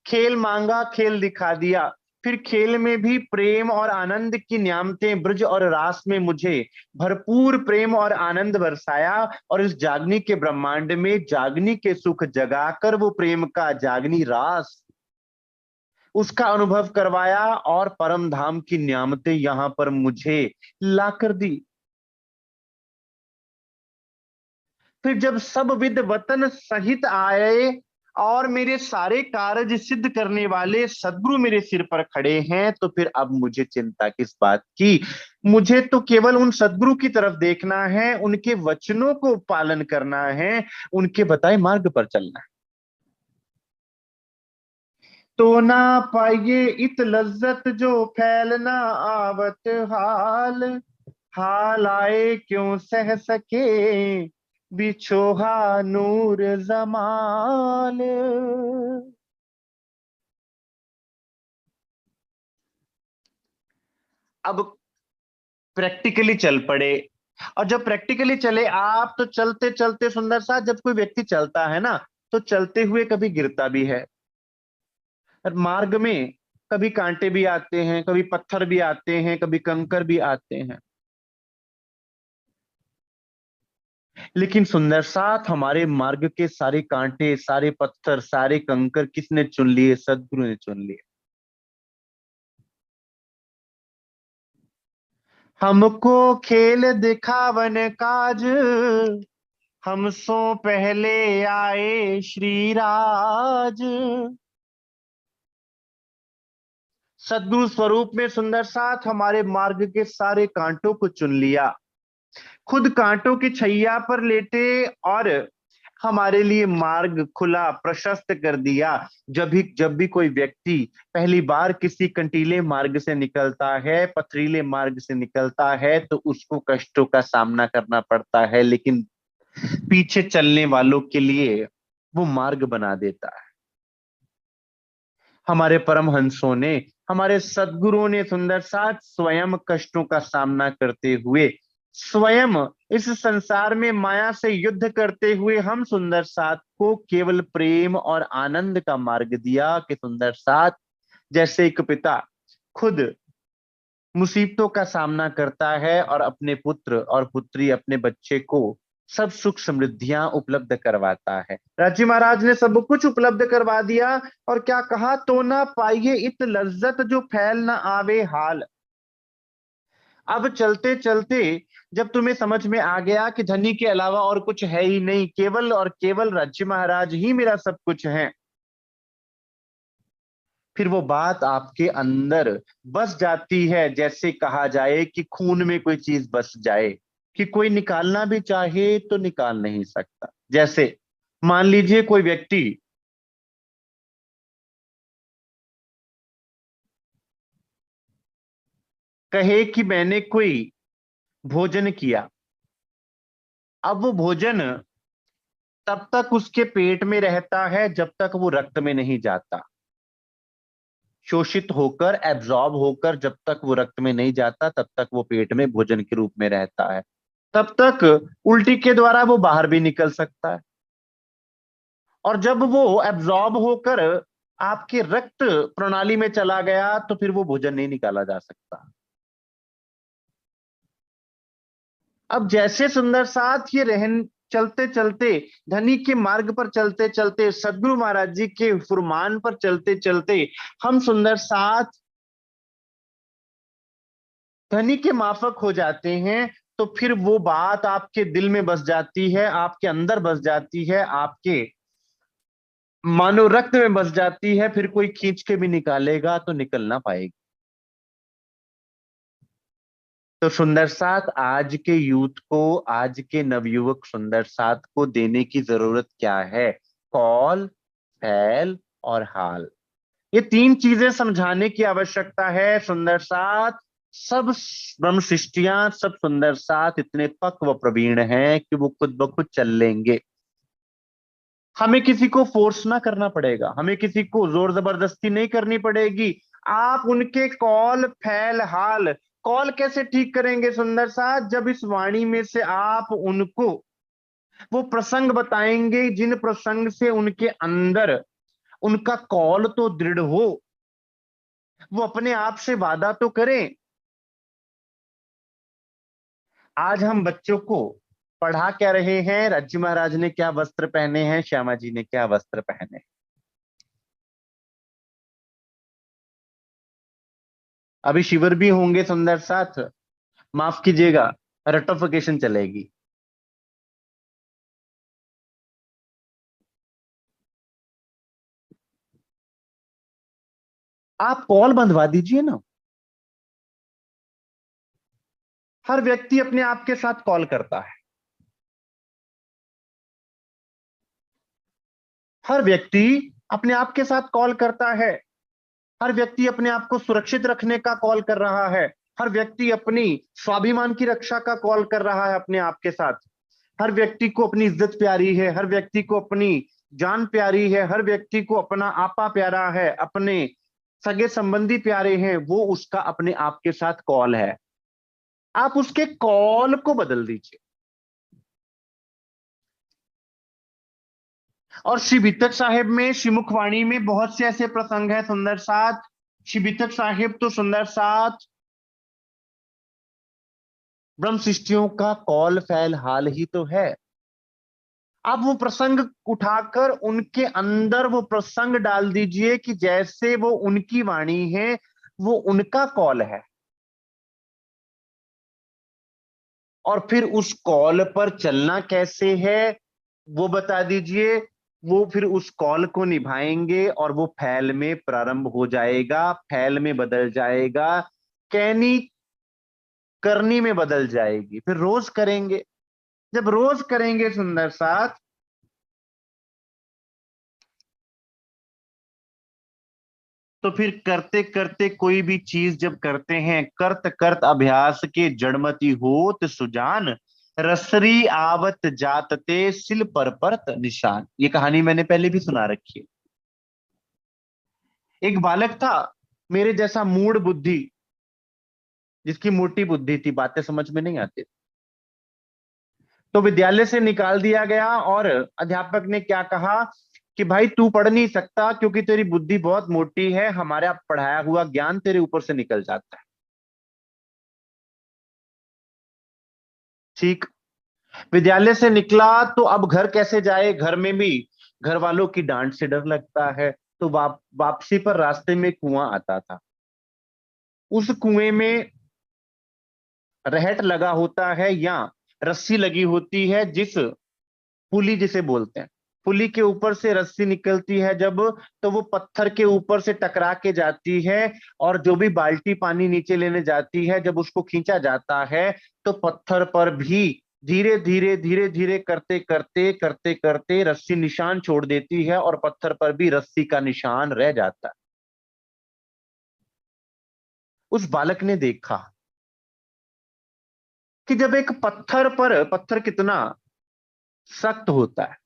A: खेल मांगा, खेल दिखा दिया। फिर खेल में भी प्रेम और आनंद की न्यामतें, ब्रज और रास में मुझे भरपूर प्रेम और आनंद बरसाया। और इस जागनी के ब्रह्मांड में जागनी के सुख जगाकर वो प्रेम का जागनी रास, उसका अनुभव करवाया। और परम धाम की न्यामतें यहां पर मुझे ला कर दी। फिर जब सब विद वतन सहित आए और मेरे सारे कार्य सिद्ध करने वाले सदगुरु मेरे सिर पर खड़े हैं, तो फिर अब मुझे चिंता किस बात की? मुझे तो केवल उन सदगुरु की तरफ देखना है, उनके वचनों को पालन करना है, उनके बताए मार्ग पर चलना है। तो ना पाइए इत लज्जत जो फैलना आवत हाल, हाल आए क्यों सह सके बिछोहा नूर जमाल। अब प्रैक्टिकली चल पड़े। और जब प्रैक्टिकली चले आप, तो चलते चलते सुंदर सा, जब कोई व्यक्ति चलता है ना, तो चलते हुए कभी गिरता भी है। और मार्ग में कभी कांटे भी आते हैं, कभी पत्थर भी आते हैं, कभी कंकर भी आते हैं। लेकिन सुंदर साथ, हमारे मार्ग के सारे कांटे, सारे पत्थर, सारे कंकर किसने चुन लिए? सदगुरु ने चुन लिए। हमको खेल दिखावन काज, हमसो पहले आए श्री राज। सदगुरु स्वरूप में सुंदर साथ हमारे मार्ग के सारे कांटों को चुन लिया, खुद कांटों की छैया पर लेटे, और हमारे लिए मार्ग खुला, प्रशस्त कर दिया। जब भी कोई व्यक्ति पहली बार किसी कंटीले मार्ग से निकलता है, पथरीले मार्ग से निकलता है, तो उसको कष्टों का सामना करना पड़ता है, लेकिन पीछे चलने वालों के लिए वो मार्ग बना देता है। हमारे परमहंसों ने, हमारे सदगुरुओं ने सुंदर साथ स्वयं कष्टों का सामना करते हुए, स्वयं इस संसार में माया से युद्ध करते हुए, हम सुंदर साथ को केवल प्रेम और आनंद का मार्ग दिया। कि सुंदर साथ, जैसे एक पिता खुद मुसीबतों का सामना करता है और अपने पुत्र और पुत्री, अपने बच्चे को सब सुख समृद्धियां उपलब्ध करवाता है, राजी महाराज ने सब कुछ उपलब्ध करवा दिया। और क्या कहा? तो ना पाइए इत लज्जत जो फैल ना आवे हाल। अब चलते चलते जब तुम्हें समझ में आ गया कि धनी के अलावा और कुछ है ही नहीं, केवल और केवल राज्य महाराज ही मेरा सब कुछ है, फिर वो बात आपके अंदर बस जाती है। जैसे कहा जाए कि खून में कोई चीज बस जाए, कि कोई निकालना भी चाहे तो निकाल नहीं सकता। जैसे मान लीजिए कोई व्यक्ति कहे कि मैंने कोई भोजन किया। अब वो भोजन तब तक उसके पेट में रहता है जब तक वो रक्त में नहीं जाता, शोषित होकर, एब्जॉर्ब होकर, जब तक वो रक्त में नहीं जाता तब तक वो पेट में भोजन के रूप में रहता है। तब तक उल्टी के द्वारा वो बाहर भी निकल सकता है। और जब वो एब्जॉर्ब होकर आपके रक्त प्रणाली में चला गया, तो फिर वो भोजन नहीं निकाला जा सकता। अब जैसे सुंदर साथ ये रहन, चलते चलते धनी के मार्ग पर चलते चलते, सदगुरु महाराज जी के फुरमान पर चलते चलते, हम सुंदर साथ धनी के माफक हो जाते हैं, तो फिर वो बात आपके दिल में बस जाती है, आपके अंदर बस जाती है, आपके मानो रक्त में बस जाती है। फिर कोई खींच के भी निकालेगा तो निकल ना पाएगी। तो सुंदर साथ आज के यूथ को, आज के नवयुवक सुंदर साथ को देने की जरूरत क्या है? कॉल, फैल और हाल, ये तीन चीजें समझाने की आवश्यकता है। सुंदर साथ, सब ब्रह्म सृष्टियां, सब सुंदर साथ इतने पक्व व प्रवीण हैं कि वो खुद ब खुद चल लेंगे। हमें किसी को फोर्स ना करना पड़ेगा, हमें किसी को जोर जबरदस्ती नहीं करनी पड़ेगी। आप उनके कॉल, फैल, हाल, कॉल कैसे ठीक करेंगे सुंदर साथ? जब इस वाणी में से आप उनको वो प्रसंग बताएंगे जिन प्रसंग से उनके अंदर उनका कॉल तो दृढ़ हो, वो अपने आप से वादा तो करें। आज हम बच्चों को पढ़ा क्या रहे हैं? राज्य महाराज ने क्या वस्त्र पहने हैं, श्यामा जी ने क्या वस्त्र पहने हैं? अभी शिविर भी होंगे सुंदर साथ, माफ कीजिएगा, रटोफिकेशन चलेगी। आप कॉल बंधवा दीजिए ना। हर व्यक्ति अपने आप के साथ कॉल करता है, हर व्यक्ति अपने आप के साथ कॉल करता है, हर व्यक्ति अपने आप को सुरक्षित रखने का कॉल कर रहा है, हर व्यक्ति अपनी स्वाभिमान की रक्षा का कॉल कर रहा है अपने आप के साथ। हर व्यक्ति को अपनी इज्जत प्यारी है, हर व्यक्ति को अपनी जान प्यारी है, हर व्यक्ति को अपना आपा प्यारा है, अपने सगे संबंधी प्यारे हैं, वो उसका अपने आप के साथ कॉल है। आप उसके कॉल को बदल दीजिए। और श्री वितक साहेब में, श्री मुखवाणी में बहुत से ऐसे प्रसंग है सुंदर साथ। श्री वितक साहेब तो सुंदर साथ ब्रह्म सृष्टियों का कॉल, फैल, हाल ही तो है। आप वो प्रसंग उठाकर उनके अंदर वो प्रसंग डाल दीजिए कि जैसे वो उनकी वाणी है, वो उनका कॉल है। और फिर उस कॉल पर चलना कैसे है वो बता दीजिए। वो फिर उस कॉल को निभाएंगे और वो फैल में प्रारंभ हो जाएगा, फैल में बदल जाएगा, कैनी करनी में बदल जाएगी, फिर रोज करेंगे। जब रोज करेंगे सुंदर साथ, तो फिर करते करते कोई भी चीज जब करते हैं, करत करत अभ्यास के जड़मति होत सुजान, रसरी आवत जातते सिल पर परत निशान। ये कहानी मैंने पहले भी सुना रखी है। एक बालक था, मेरे जैसा मूढ़ बुद्धि, जिसकी मोटी बुद्धि थी, बातें समझ में नहीं आती। तो विद्यालय से निकाल दिया गया और अध्यापक ने क्या कहा कि भाई तू पढ़ नहीं सकता क्योंकि तेरी बुद्धि बहुत मोटी है, हमारा पढ़ाया हुआ ज्ञान तेरे ऊपर से निकल जाता है। ठीक। विद्यालय से निकला तो अब घर कैसे जाए? घर में भी घर वालों की डांट से डर लगता है। तो वापसी पर रास्ते में कुआं आता था। उस कुएं में रहट लगा होता है या रस्सी लगी होती है, जिस पुली जिसे बोलते हैं, पुली के ऊपर से रस्सी निकलती है जब, तो वो पत्थर के ऊपर से टकरा के जाती है। और जो भी बाल्टी पानी नीचे लेने जाती है, जब उसको खींचा जाता है, तो पत्थर पर भी धीरे धीरे धीरे धीरे करते करते करते करते रस्सी निशान छोड़ देती है और पत्थर पर भी रस्सी का निशान रह जाता है। उस बालक ने देखा कि जब एक पत्थर पर, पत्थर कितना सख्त होता है,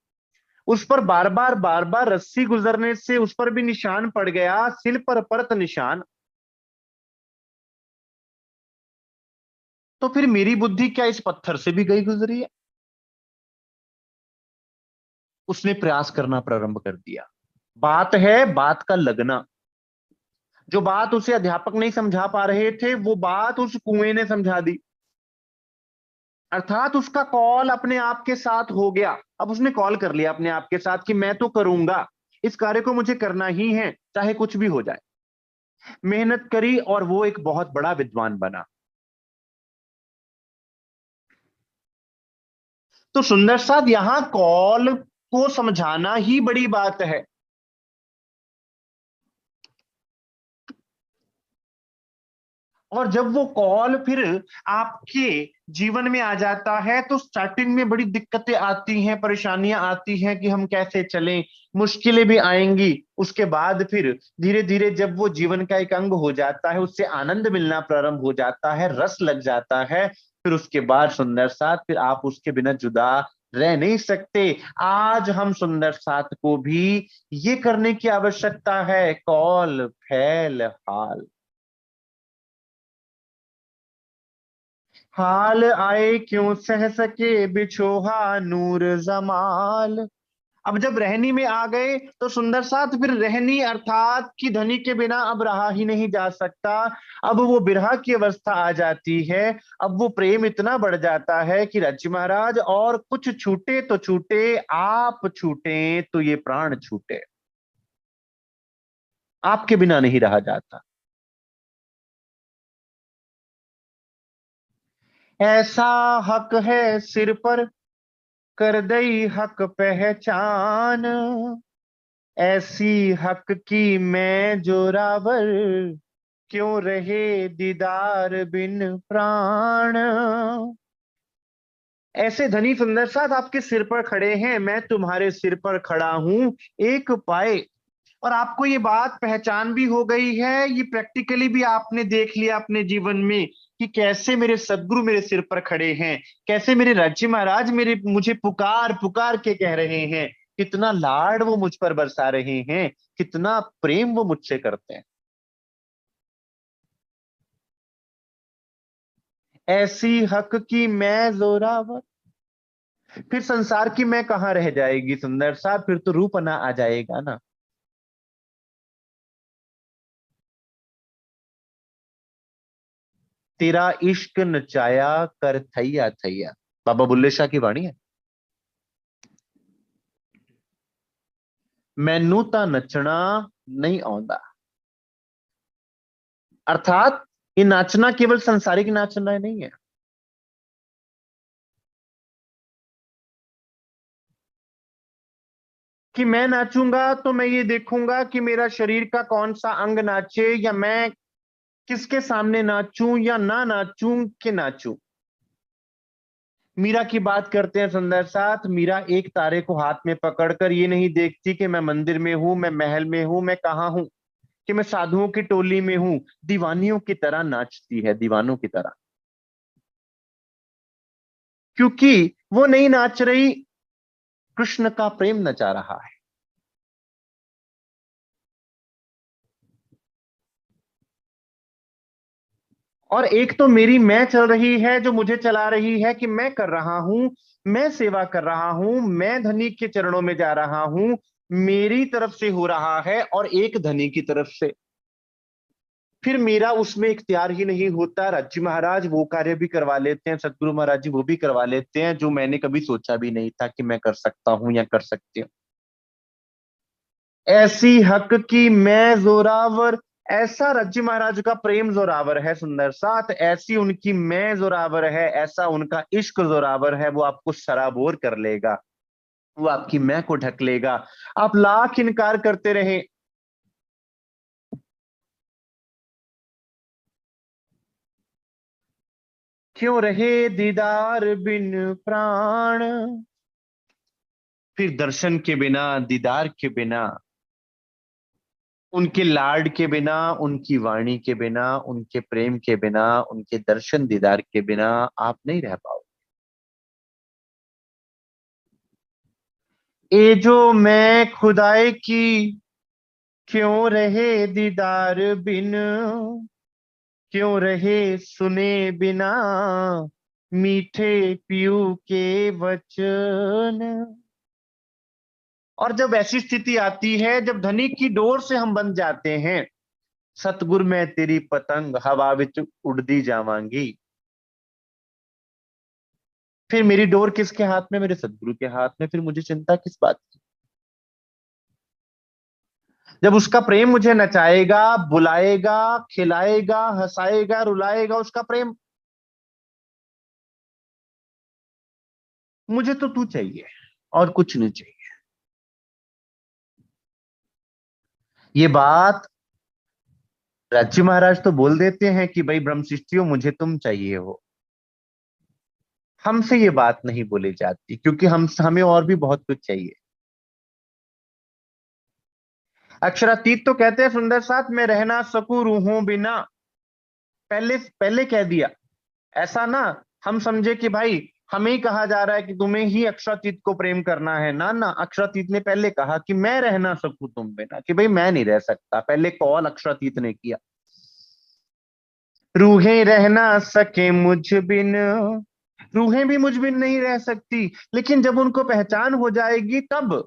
A: उस पर बार बार रस्सी गुजरने से उस पर भी निशान पड़ गया, सिल पर परत निशान। तो फिर मेरी बुद्धि क्या इस पत्थर से भी गई गुजरी है? उसने प्रयास करना प्रारंभ कर दिया। बात है बात का लगना। जो बात उसे अध्यापक नहीं समझा पा रहे थे, वो बात उस कुएं ने समझा दी। अर्थात उसका कॉल अपने आप के साथ हो गया। अब उसने कॉल कर लिया अपने आप के साथ कि मैं तो करूंगा, इस कार्य को मुझे करना ही है, चाहे कुछ भी हो जाए। मेहनत करी और वो एक बहुत बड़ा विद्वान बना। तो सुंदर साहब, यहां कॉल को समझाना ही बड़ी बात है। और जब वो कॉल फिर आपके जीवन में आ जाता है तो स्टार्टिंग में बड़ी दिक्कतें आती हैं, परेशानियां आती हैं कि हम कैसे चलें, मुश्किलें भी आएंगी। उसके बाद फिर धीरे धीरे जब वो जीवन का एक अंग हो जाता है, उससे आनंद मिलना प्रारंभ हो जाता है, रस लग जाता है, फिर उसके बाद सुंदर साथ फिर आप उसके बिना जुदा रह नहीं सकते। आज हम सुंदर साथ को भी ये करने की आवश्यकता है, कॉल फैल हाल। हाल आए क्यों सह सके बिछोहा नूर जमाल। अब जब रहनी में आ गए तो सुंदर साथ फिर रहनी अर्थात कि धनी के बिना अब रहा ही नहीं जा सकता। अब वो बिरहा की अवस्था आ जाती है। अब वो प्रेम इतना बढ़ जाता है कि राज्य महाराज और कुछ छूटे तो छूटे, आप छूटे तो ये प्राण छूटे, आपके बिना नहीं रहा जाता। ऐसा हक है सिर पर कर दई हक पहचान, ऐसी हक की मैं जोरावर, क्यों रहे दीदार बिन प्राण। ऐसे धनी सुंदर साथ आपके सिर पर खड़े हैं, मैं तुम्हारे सिर पर खड़ा हूं, एक पाए। और आपको ये बात पहचान भी हो गई है, ये प्रैक्टिकली भी आपने देख लिया अपने जीवन में कि कैसे मेरे सदगुरु मेरे सिर पर खड़े हैं, कैसे मेरे राज्य महाराज मेरे मुझे पुकार पुकार के कह रहे हैं, कितना लाड वो मुझ पर बरसा रहे हैं, कितना प्रेम वो मुझसे करते हैं। ऐसी हक की मैं जोरावर, फिर संसार की मैं कहाँ रह जाएगी सुंदर सा, फिर तो रूपना आ जाएगा ना। तेरा इश्क नचाया कर थैया थैया, बाबा बुल्ले शाह की वाणी है। मैनू ता नचना नहीं आਉਂਦਾ। अर्थात ये नाचना केवल संसारिक नाचना नहीं है। कि मैं नाचूंगा तो मैं ये देखूंगा कि मेरा शरीर का कौन सा अंग नाचे, या मैं किसके सामने नाचूं या ना नाचूं कि नाचूं। मीरा की बात करते हैं सुंदर साथ, मीरा एक तारे को हाथ में पकड़कर ये नहीं देखती कि मैं मंदिर में हूं, मैं महल में हूं, मैं कहाँ हूं, कि मैं साधुओं की टोली में हूं। दीवानियों की तरह नाचती है, दीवानों की तरह, क्योंकि वो नहीं नाच रही, कृष्ण का प्रेम नचा रहा है। और एक तो मेरी मैं चल रही है, जो मुझे चला रही है कि मैं कर रहा हूं, मैं सेवा कर रहा हूं, मैं धनी के चरणों में जा रहा हूं, मेरी तरफ से हो रहा है, और एक धनी की तरफ से। फिर मेरा उसमें इख्तियार ही नहीं होता, राज्य महाराज वो कार्य भी करवा लेते हैं, सदगुरु महाराज जी वो भी करवा लेते हैं जो मैंने कभी सोचा भी नहीं था कि मैं कर सकता हूं या कर सकती हूँ। ऐसी हक की मैं जोरावर, ऐसा राज्य महाराज का प्रेम जोरावर है सुंदर साथ, ऐसी उनकी मैं जोरावर है, ऐसा उनका इश्क जोरावर है, वो आपको सराबोर कर लेगा, वो आपकी मैं को ढक लेगा। आप लाख इनकार करते रहे, क्यों रहे दीदार बिन प्राण। फिर दर्शन के बिना, दीदार के बिना, उनके लाड के बिना, उनकी वाणी के बिना, उनके प्रेम के बिना, उनके दर्शन दीदार के बिना आप नहीं रह पाओ। ये जो मैं खुदाई की, क्यों रहे दीदार बिन, क्यों रहे सुने बिना, मीठे पीयू के वचन। और जब ऐसी स्थिति आती है, जब धनी की डोर से हम बंध जाते हैं, सतगुर मैं तेरी पतंग हवा विच उड़दी जावांगी, फिर मेरी डोर किसके हाथ में, मेरे सदगुरु के हाथ में, फिर मुझे चिंता किस बात की। जब उसका प्रेम मुझे नचाएगा, बुलाएगा, खिलाएगा, हंसाएगा, रुलाएगा, उसका प्रेम, मुझे तो तू चाहिए और कुछ नहीं चाहिए। ये बात राज्य महाराज तो बोल देते हैं कि भाई ब्रह्मशिष्टियों मुझे तुम चाहिए हो। हमसे ये बात नहीं बोली जाती क्योंकि हम हमें और भी बहुत कुछ चाहिए। अक्षरातीत तो कहते हैं सुंदर साथ में रह ना सकूं रूहों बिना। पहले पहले कह दिया। ऐसा ना हम समझे कि भाई हमें ही कहा जा रहा है कि तुम्हें ही अक्षरातीत को प्रेम करना है। ना ना, अक्षरातीत ने पहले कहा कि मैं रह ना सकूं तुम बिना, कि भाई मैं नहीं रह सकता। पहले कॉल अक्षरातीत ने किया। रूहें रह ना सके मुझ बिन। रूहें भी मुझ बिन नहीं रह सकती, लेकिन जब उनको पहचान हो जाएगी तब।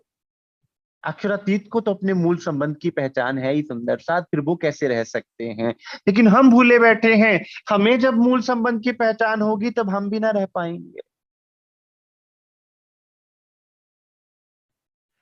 A: अक्षरातीत को तो अपने मूल संबंध की पहचान है ही सुंदर साथ, फिर वो कैसे रह सकते हैं। लेकिन हम भूले बैठे हैं। हमें जब मूल संबंध की पहचान होगी तब हम भी ना रह पाएंगे।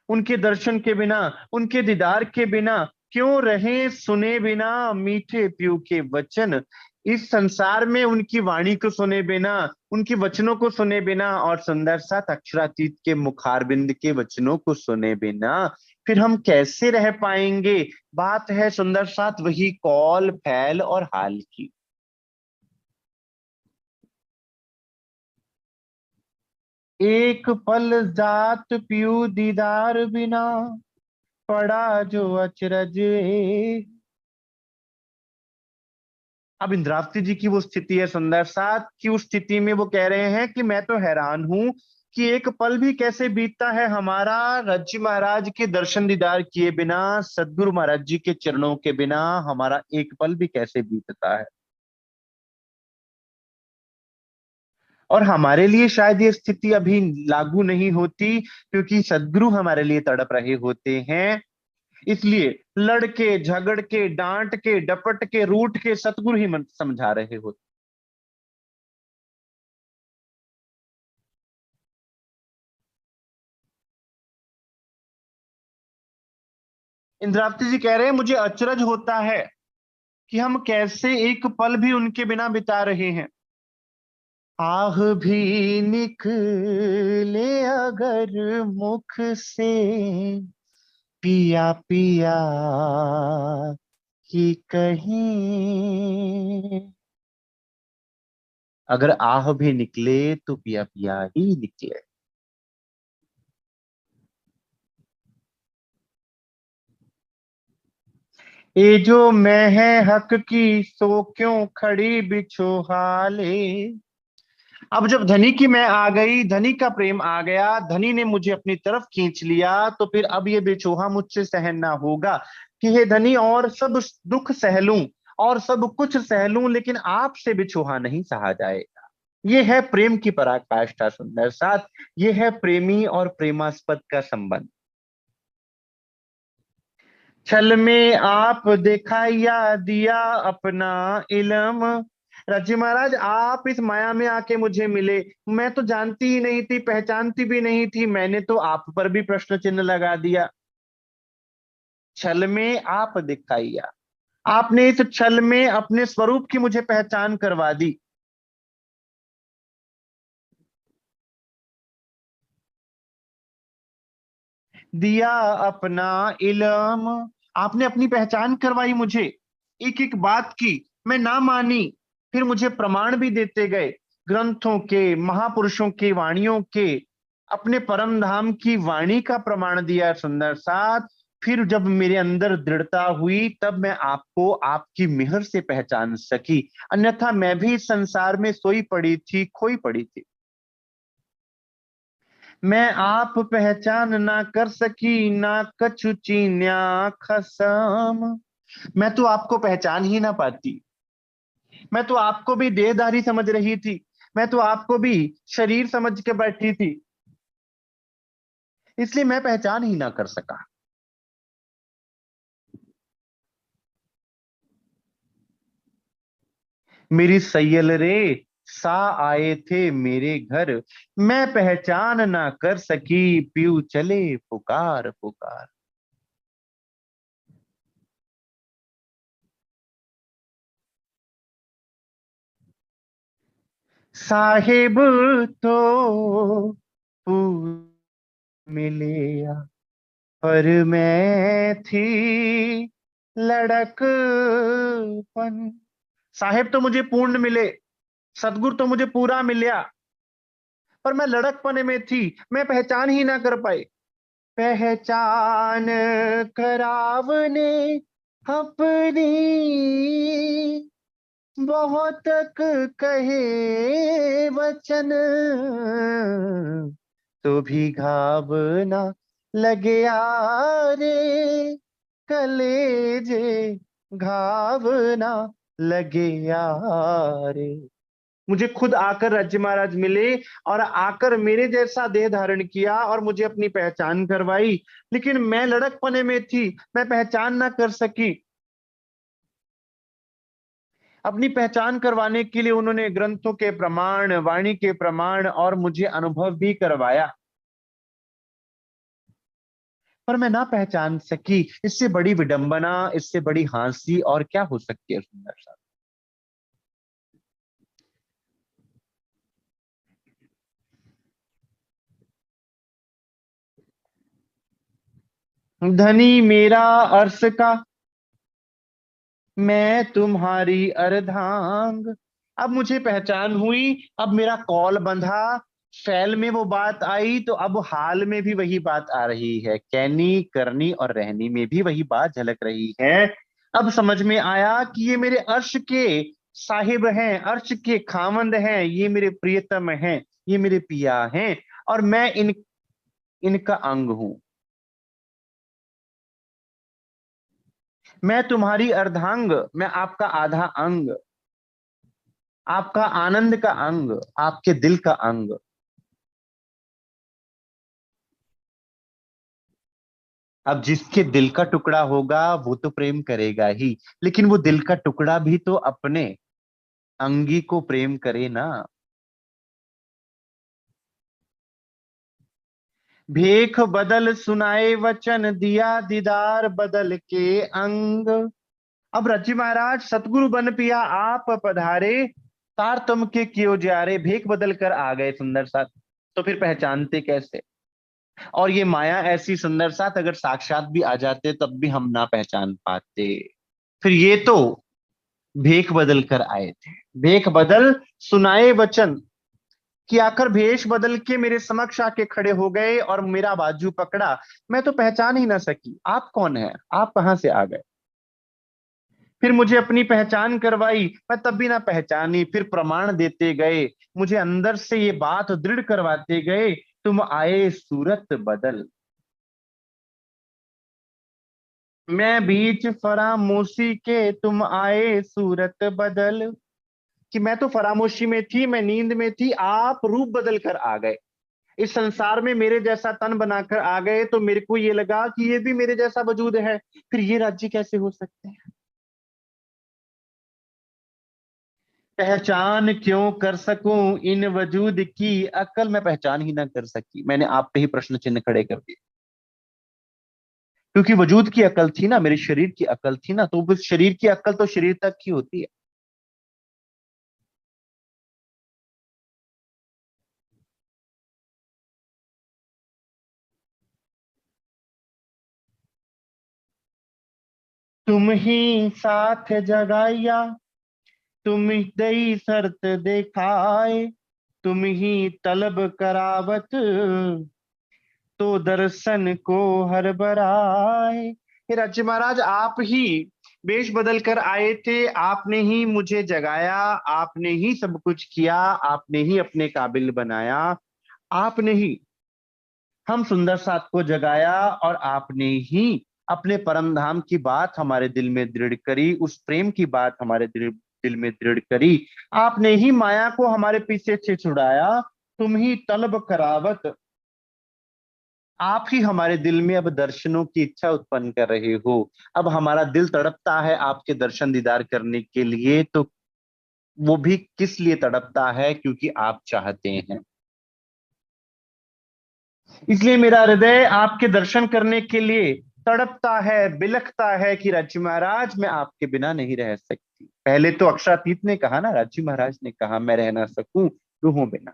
A: उनके दर्शन के बिना, उनके दीदार के बिना क्यों रहे सुने बिना मीठे प्यू के वचन। इस संसार में उनकी वाणी को सुने बिना, उनके वचनों को सुने बिना, और सुंदर साथ अक्षरातीत के मुखारबिंद के वचनों को सुने बिना फिर हम कैसे रह पाएंगे। बात है सुंदर साथ वही कौल फैल और हाल की। एक पल जात पियू दीदार बिना, पड़ा जो अचरज। अब इंद्रावती जी की वो स्थिति है सुंदर साथ की, उस स्थिति में वो कह रहे हैं कि मैं तो हैरान हूं कि एक पल भी कैसे बीतता है हमारा रज्जी महाराज के दर्शन दीदार किए बिना, सदगुरु महाराज जी के चरणों के बिना हमारा एक पल भी कैसे बीतता है। और हमारे लिए शायद ये स्थिति अभी लागू नहीं होती क्योंकि सदगुरु हमारे लिए तड़प रहे होते हैं। इसलिए लड़के झगड़ के डांट के डपट के रूठ के सतगुरु ही समझा रहे होते। इंद्रावती जी कह रहे हैं मुझे अचरज होता है कि हम कैसे एक पल भी उनके बिना बिता रहे हैं। आह भी निकले अगर मुख से, पिया पिया कि कहीं। अगर आह भी निकले तो पिया पिया ही निकले। ये जो मैं है हक की सो क्यों खड़ी बिछो हाले। अब जब धनी की मैं आ गई, धनी का प्रेम आ गया, धनी ने मुझे अपनी तरफ खींच लिया, तो फिर अब ये बेचोहा मुझसे सहन ना होगा कि हे धनी और सब दुख सह लूं और सब कुछ सह लूं, लेकिन आपसे बेचोहा नहीं सहा जाएगा। ये है प्रेम की पराकाष्ठा सुंदर साथ। ये है प्रेमी और प्रेमास्पद का संबंध। छल में आप दिखाया दिया अपना इलम। रज्जी महाराज आप इस माया में आके मुझे मिले। मैं तो जानती ही नहीं थी, पहचानती भी नहीं थी, मैंने तो आप पर भी प्रश्न चिन्ह लगा दिया। छल में आप दिखाइया, आपने इस छल में अपने स्वरूप की मुझे पहचान करवा दी। दिया अपना इलम, आपने अपनी पहचान करवाई मुझे। एक एक बात की मैं ना मानी, फिर मुझे प्रमाण भी देते गए, ग्रंथों के, महापुरुषों की वाणियों के, अपने परम धाम की वाणी का प्रमाण दिया सुंदर साथ। फिर जब मेरे अंदर दृढ़ता हुई तब मैं आपको आपकी मेहर से पहचान सकी, अन्यथा मैं भी इस संसार में सोई पड़ी थी, खोई पड़ी थी। मैं आप पहचान ना कर सकी ना कछु चीन्या खसम। मैं तो आपको पहचान ही ना पाती। मैं तो आपको भी देहधारी समझ रही थी। मैं तो आपको भी शरीर समझ के बैठी थी, इसलिए मैं पहचान ही ना कर सका। मेरी सैयल रे सा आए थे मेरे घर, मैं पहचान ना कर सकी, पीऊ चले पुकार पुकार। साहिब तो फूल मिले, पर मैं थी लड़कपन। साहेब तो मुझे पूर्ण मिले, सतगुरु तो मुझे पूरा मिलिया, पर मैं लड़कपने में थी, मैं पहचान ही ना कर पाई। पहचान करावने अपनी, बहुत कहे वचन, तो भी घाव ना लगे यारे, कलेजे घाव ना लगे यारे। मुझे खुद आकर राज्य महाराज मिले और आकर मेरे जैसा देह धारण किया और मुझे अपनी पहचान करवाई, लेकिन मैं लड़कपने में थी, मैं पहचान ना कर सकी। अपनी पहचान करवाने के लिए उन्होंने ग्रंथों के प्रमाण, वाणी के प्रमाण और मुझे अनुभव भी करवाया, पर मैं ना पहचान सकी। इससे बड़ी विडंबना, इससे बड़ी हंसी और क्या हो सकती है सुंदर सा। धनी मेरा अर्श का, मैं तुम्हारी अर्धांग। अब मुझे पहचान हुई, अब मेरा कॉल बंधा, फैल में वो बात आई, तो अब हाल में भी वही बात आ रही है, कहनी करनी और रहनी में भी वही बात झलक रही है। अब समझ में आया कि ये मेरे अर्श के साहिब हैं, अर्श के खामंद हैं, ये मेरे प्रियतम हैं, ये मेरे पिया हैं, और मैं इनका अंग हूं। मैं तुम्हारी अर्धांग, मैं आपका आधा अंग, आपका आनंद का अंग, आपके दिल का अंग। अब जिसके दिल का टुकड़ा होगा वो तो प्रेम करेगा ही, लेकिन वो दिल का टुकड़ा भी तो अपने अंगी को प्रेम करे ना। भेख बदल सुनाए वचन, दिया दीदार बदल के अंग। अब रज्जी महाराज सतगुरु बन पिया आप पधारे, तार तुम के क्यों जारे, भेख बदल कर आ गए सुंदर साथ, तो फिर पहचानते कैसे। और ये माया ऐसी सुंदर साथ, अगर साक्षात भी आ जाते तब भी हम ना पहचान पाते। फिर ये तो भेख बदल कर आए थे, भेख बदल सुनाए वचन, कि आकर भेष बदल के मेरे समक्ष आके खड़े हो गए और मेरा बाजू पकड़ा। मैं तो पहचान ही ना सकी आप कौन है, आप कहां से आ गए। फिर मुझे अपनी पहचान करवाई, मैं तब भी ना पहचानी, फिर प्रमाण देते गए, मुझे अंदर से ये बात दृढ़ करवाते गए, तुम आए सूरत बदल। मैं बीच फरामोशी के, तुम आए सूरत बदल। कि मैं तो फरामोशी में थी, मैं नींद में थी, आप रूप बदल कर आ गए, इस संसार में मेरे जैसा तन बनाकर आ गए, तो मेरे को ये लगा कि ये भी मेरे जैसा वजूद है, फिर ये राज्य कैसे हो सकते हैं। पहचान क्यों कर सकूं इन वजूद की अकल, मैं पहचान ही ना कर सकी, मैंने आप पे ही प्रश्न चिन्ह खड़े कर दिए। क्योंकि वजूद की अकल थी ना, मेरे शरीर की अकल थी ना, तो उस शरीर की अकल तो शरीर तक ही होती है। तुम ही साथ जगाया, तुम दई शर्त दिखाए, तुम ही तलब करावत, तो दर्शन को हर बराए। हे राज्य महाराज, आप ही वेश बदल कर आए थे, आपने ही मुझे जगाया, आपने ही सब कुछ किया, आपने ही अपने काबिल बनाया, आपने ही हम सुंदर साथ को जगाया, और आपने ही अपने परम धाम की बात हमारे दिल में दृढ़ करी, उस प्रेम की बात हमारे दिल में दृढ़ करी। आपने ही माया को हमारे पीछे से छुड़ाया, तुम ही तलब करावत, आप ही हमारे दिल में अब दर्शनों की इच्छा उत्पन्न कर रहे हो। अब हमारा दिल तड़पता है आपके दर्शन दीदार करने के लिए, तो वो भी किस लिए तड़पता है, क्योंकि आप चाहते हैं। इसलिए मेरा हृदय आपके दर्शन करने के लिए तड़पता है, बिलखता है कि राज्य महाराज मैं आपके बिना नहीं रह सकती। पहले तो अक्षरातीत ने कहा ना, राज्य महाराज ने कहा मैं रह ना सकूं रूहों बिना।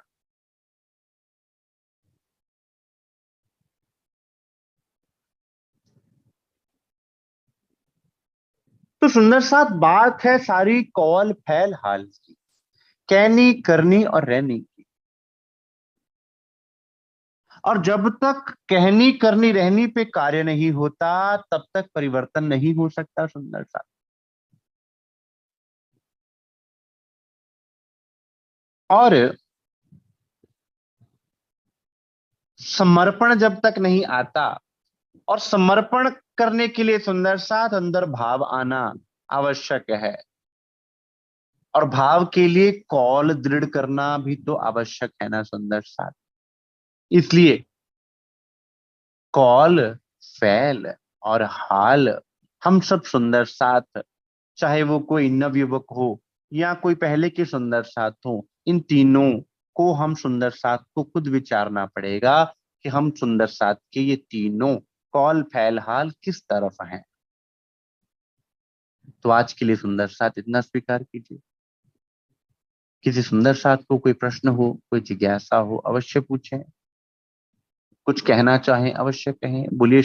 A: तो सुंदर साथ बात है सारी कौल फैल हाल की, कहनी करनी और रहनी की। और जब तक कहनी करनी रहनी पे कार्य नहीं होता, तब तक परिवर्तन नहीं हो सकता सुंदर साथ। और समर्पण जब तक नहीं आता, और समर्पण करने के लिए सुंदर साथ अंदर भाव आना आवश्यक है। और भाव के लिए कौल दृढ़ करना भी तो आवश्यक है ना सुंदर साथ। इसलिए कौल, फैल और हाल, हम सब सुंदर साथ, चाहे वो कोई नवयुवक हो या कोई पहले के सुंदर साथ हो, इन तीनों को हम सुंदर साथ को खुद विचारना पड़ेगा कि हम सुंदर साथ के ये तीनों कौल फैल हाल किस तरफ हैं। तो आज के लिए सुंदर साथ इतना स्वीकार कीजिए। किसी सुंदर साथ को कोई प्रश्न हो, कोई जिज्ञासा हो, अवश्य पूछें। कुछ कहना चाहें अवश्य कहें, बोलिए।